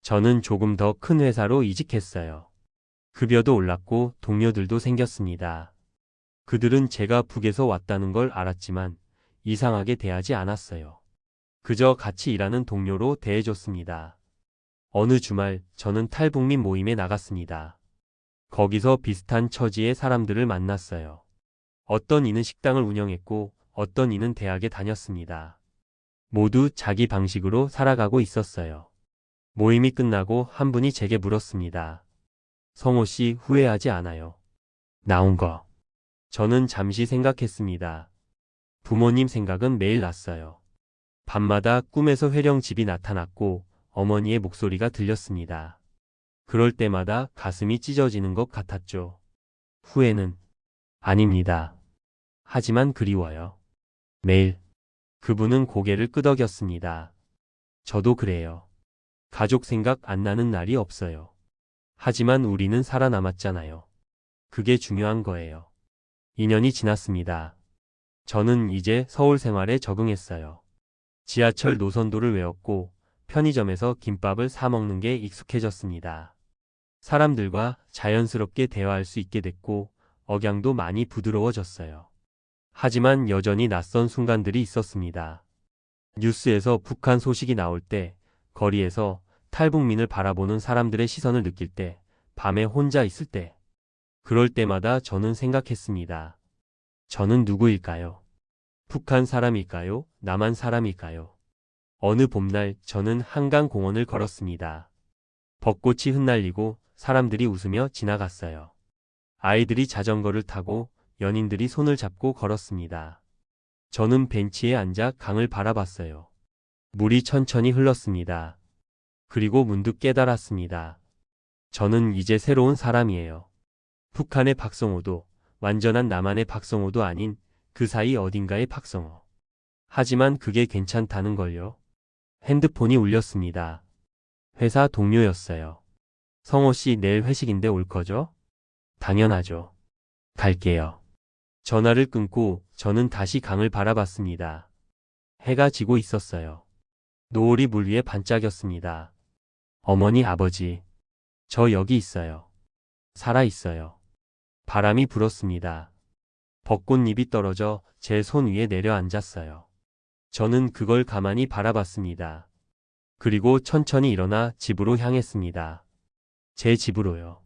저는 조금 더 큰 회사로 이직했어요. 급여도 올랐고 동료들도 생겼습니다. 그들은 제가 북에서 왔다는 걸 알았지만 이상하게 대하지 않았어요. 그저 같이 일하는 동료로 대해줬습니다. 어느 주말 저는 탈북민 모임에 나갔습니다. 거기서 비슷한 처지의 사람들을 만났어요. 어떤 이는 식당을 운영했고 어떤 이는 대학에 다녔습니다. 모두 자기 방식으로 살아가고 있었어요. 모임이 끝나고 한 분이 제게 물었습니다. 성호 씨 후회하지 않아요? 나온 거. 저는 잠시 생각했습니다. 부모님 생각은 매일 났어요. 밤마다 꿈에서 회령 집이 나타났고 어머니의 목소리가 들렸습니다. 그럴 때마다 가슴이 찢어지는 것 같았죠. 후회는 아닙니다. 하지만 그리워요. 매일. 그분은 고개를 끄덕였습니다. 저도 그래요. 가족 생각 안 나는 날이 없어요. 하지만 우리는 살아남았잖아요. 그게 중요한 거예요. 2년이 지났습니다. 저는 이제 서울 생활에 적응했어요. 지하철 노선도를 외웠고 편의점에서 김밥을 사 먹는 게 익숙해졌습니다. 사람들과 자연스럽게 대화할 수 있게 됐고 억양도 많이 부드러워졌어요. 하지만 여전히 낯선 순간들이 있었습니다. 뉴스에서 북한 소식이 나올 때, 거리에서 탈북민을 바라보는 사람들의 시선을 느낄 때, 밤에 혼자 있을 때, 그럴 때마다 저는 생각했습니다. 저는 누구일까요? 북한 사람일까요? 남한 사람일까요? 어느 봄날 저는 한강공원을 걸었습니다. 벚꽃이 흩날리고 사람들이 웃으며 지나갔어요. 아이들이 자전거를 타고 연인들이 손을 잡고 걸었습니다. 저는 벤치에 앉아 강을 바라봤어요. 물이 천천히 흘렀습니다. 그리고 문득 깨달았습니다. 저는 이제 새로운 사람이에요. 북한의 박성호도 완전한 남한의 박성호도 아닌 그 사이 어딘가의 박성호. 하지만 그게 괜찮다는 걸요. 핸드폰이 울렸습니다. 회사 동료였어요. 성호 씨 내일 회식인데 올 거죠? 당연하죠. 갈게요. 전화를 끊고 저는 다시 강을 바라봤습니다. 해가 지고 있었어요. 노을이 물 위에 반짝였습니다. 어머니, 아버지. 저 여기 있어요. 살아 있어요. 바람이 불었습니다. 벚꽃잎이 떨어져 제 손 위에 내려앉았어요. 저는 그걸 가만히 바라봤습니다. 그리고 천천히 일어나 집으로 향했습니다. 제 집으로요.